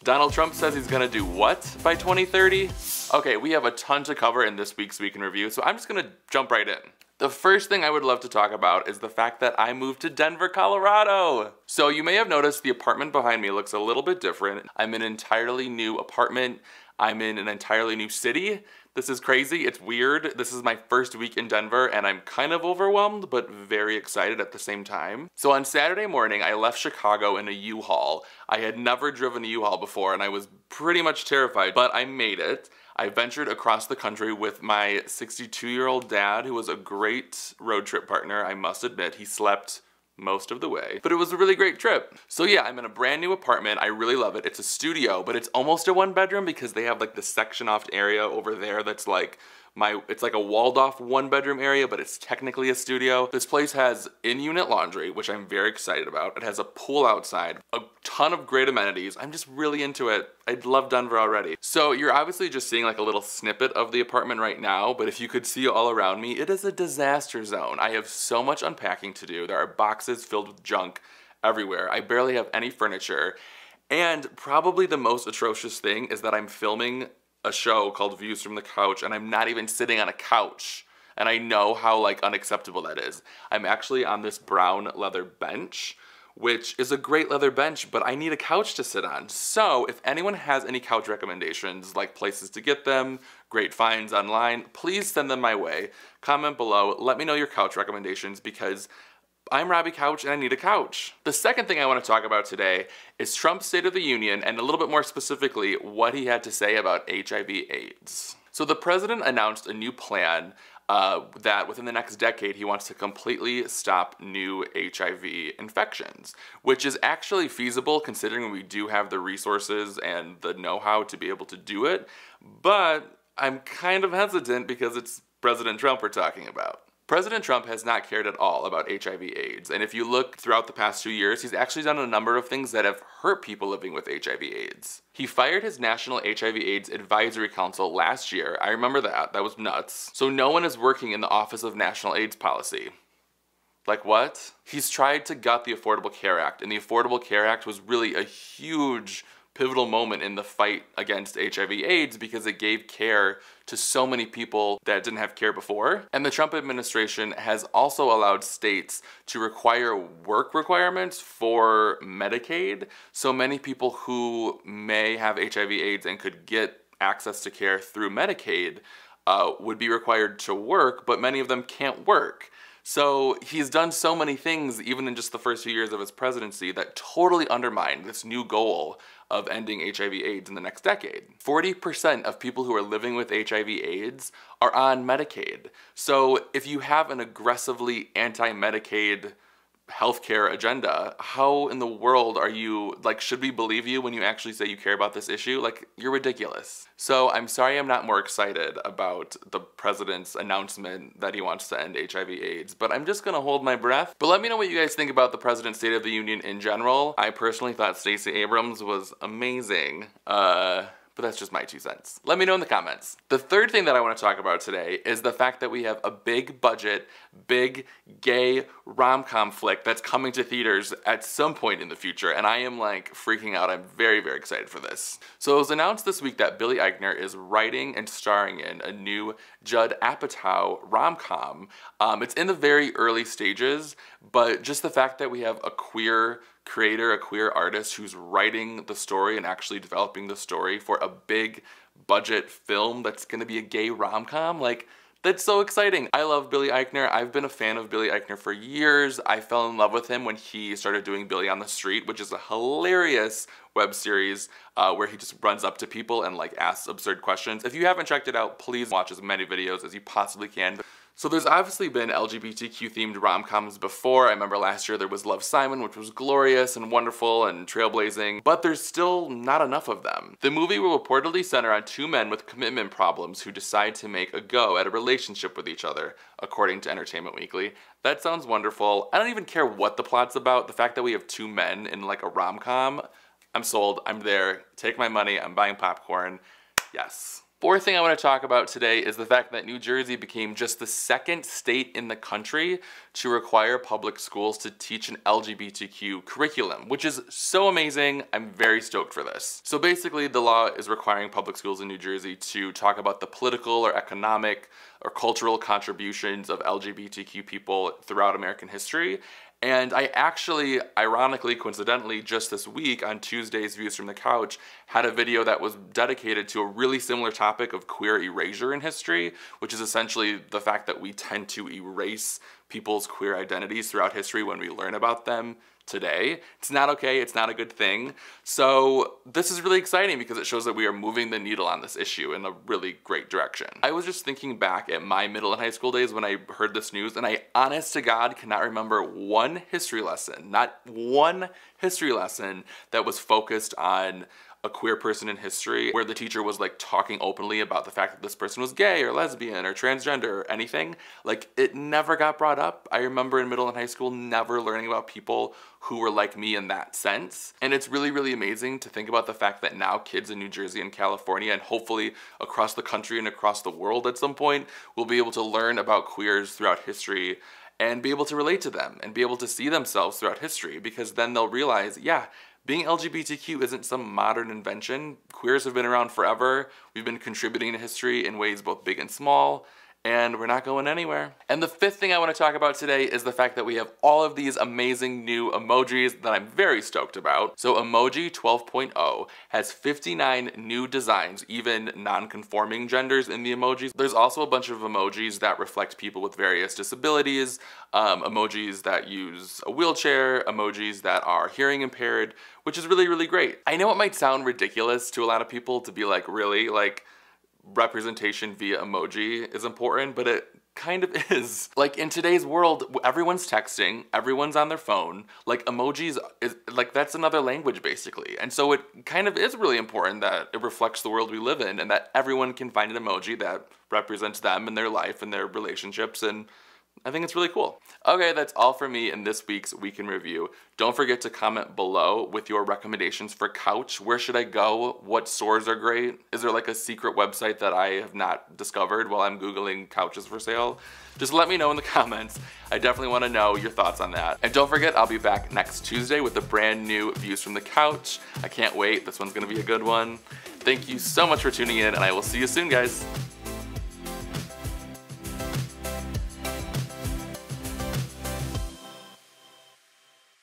Donald Trump says he's gonna do what by 2030? Okay, we have a ton to cover in this week's Week in Review, so I'm just gonna jump right in. The first thing I would love to talk about is the fact that I moved to Denver, Colorado. So you may have noticed the apartment behind me looks a little bit different. I'm in an entirely new apartment. I'm in an entirely new city. This is crazy, it's weird. This is my first week in Denver and I'm kind of overwhelmed, but very excited at the same time. So on Saturday morning, I left Chicago in a U-Haul. I had never driven a U-Haul before and I was pretty much terrified, but I made it. I ventured across the country with my 62-year-old dad, who was a great road trip partner, I must admit. He slept most of the way, but it was a really great trip. So yeah, I'm in a brand new apartment. I really love it. It's a studio, but it's almost a one bedroom because they have like the section off area over there that's like it's like a walled off one bedroom area, but it's technically a studio. This place has in-unit laundry, which I'm very excited about. It has a pool outside, a ton of great amenities. I'm just really into it. I love Denver already. So you're obviously just seeing like a little snippet of the apartment right now, but if you could see all around me, it is a disaster zone. I have so much unpacking to do. There are boxes filled with junk everywhere. I barely have any furniture. And probably the most atrocious thing is that I'm filming a show called Views from the Couch and I'm not even sitting on a couch. And I know how like unacceptable that is. I'm actually on this brown leather bench, which is a great leather bench, but I need a couch to sit on. So if anyone has any couch recommendations, like places to get them, great finds online, please send them my way. Comment below, let me know your couch recommendations because I'm Robbie Couch and I need a couch. The second thing I want to talk about today is Trump's State of the Union and a little bit more specifically what he had to say about HIV/AIDS. So the president announced a new plan that within the next decade he wants to completely stop new HIV infections, which is actually feasible considering we do have the resources and the know-how to be able to do it, but I'm kind of hesitant because it's President Trump we're talking about. President Trump has not cared at all about HIV/AIDS, and if you look throughout the past 2 years, he's actually done a number of things that have hurt people living with HIV/AIDS. He fired his National HIV/AIDS Advisory Council last year. I remember that. That was nuts. So no one is working in the Office of National AIDS Policy. Like what? He's tried to gut the Affordable Care Act, and the Affordable Care Act was really a huge pivotal moment in the fight against HIV/AIDS because it gave care to so many people that didn't have care before. And the Trump administration has also allowed states to require work requirements for Medicaid. So many people who may have HIV/AIDS and could get access to care through Medicaid would be required to work, but many of them can't work. So he's done so many things, even in just the first few years of his presidency, that totally undermine this new goal of ending HIV/AIDS in the next decade. 40% of people who are living with HIV/AIDS are on Medicaid. So if you have an aggressively anti-Medicaid healthcare agenda, how in the world are you, like, should we believe you when you actually say you care about this issue? Like, you're ridiculous. So I'm sorry I'm not more excited about the president's announcement that he wants to end HIV/AIDS, but I'm just gonna hold my breath. But let me know what you guys think about the president's State of the Union in general. I personally thought Stacey Abrams was amazing. But that's just my 2 cents. Let me know in the comments. The third thing that I want to talk about today is the fact that we have a big budget, big gay rom-com flick that's coming to theaters at some point in the future, and I am like freaking out. I'm very, very excited for this. So it was announced this week that Billy Eichner is writing and starring in a new Judd Apatow rom-com. It's in the very early stages, but just the fact that we have a queer creator, a queer artist who's writing the story and actually developing the story for a big budget film that's gonna be a gay rom-com, like, that's so exciting. I love Billy Eichner. I've been a fan of Billy Eichner for years. I fell in love with him when he started doing Billy on the Street, which is a hilarious web series where he just runs up to people and like asks absurd questions. If you haven't checked it out, please watch as many videos as you possibly can. So there's obviously been LGBTQ themed rom-coms before. I remember last year there was Love, Simon, which was glorious and wonderful and trailblazing, but there's still not enough of them. The movie will reportedly center on 2 men with commitment problems who decide to make a go at a relationship with each other, according to Entertainment Weekly. That sounds wonderful. I don't even care what the plot's about. The fact that we have 2 men in like a rom-com, I'm sold, I'm there. Take my money, I'm buying popcorn. Yes. Fourth thing I want to talk about today is the fact that New Jersey became just the second state in the country to require public schools to teach an LGBTQ curriculum, which is so amazing. I'm very stoked for this. So basically, the law is requiring public schools in New Jersey to talk about the political or economic or cultural contributions of LGBTQ people throughout American history. And I actually, ironically, coincidentally, just this week on Tuesday's Views from the Couch, had a video that was dedicated to a really similar topic of queer erasure in history, which is essentially the fact that we tend to erase people's queer identities throughout history when we learn about them today. It's not okay, it's not a good thing. So this is really exciting because it shows that we are moving the needle on this issue in a really great direction. I was just thinking back at my middle and high school days when I heard this news, and I honest to God cannot remember one history lesson, not one history lesson that was focused on a queer person in history where the teacher was like talking openly about the fact that this person was gay or lesbian or transgender or anything. Like, it never got brought up. I remember in middle and high school never learning about people who were like me in that sense. And it's really, really amazing to think about the fact that now kids in New Jersey and California, and hopefully across the country and across the world at some point, will be able to learn about queers throughout history and be able to relate to them and be able to see themselves throughout history, because then they'll realize, yeah, being LGBTQ isn't some modern invention. Queers have been around forever. We've been contributing to history in ways both big and small, and we're not going anywhere. And the fifth thing I want to talk about today is the fact that we have all of these amazing new emojis that I'm very stoked about. So Emoji 12.0 has 59 new designs, even non-conforming genders in the emojis. There's also a bunch of emojis that reflect people with various disabilities, emojis that use a wheelchair, emojis that are hearing impaired, which is really, really great. I know it might sound ridiculous to a lot of people to be like, really? Like, representation via emoji is important, but it kind of is. Like, in today's world, everyone's texting, everyone's on their phone. Like, emojis is like, that's another language basically. And so it kind of is really important that it reflects the world we live in and that everyone can find an emoji that represents them and their life and their relationships, and I think it's really cool. Okay, that's all for me in this week's Week in Review. Don't forget to comment below with your recommendations for couch. Where should I go? What stores are great? Is there like a secret website that I have not discovered while I'm Googling couches for sale? Just let me know in the comments. I definitely want to know your thoughts on that. And don't forget, I'll be back next Tuesday with a brand new Views from the Couch. I can't wait. This one's gonna be a good one. Thank you so much for tuning in, and I will see you soon, guys.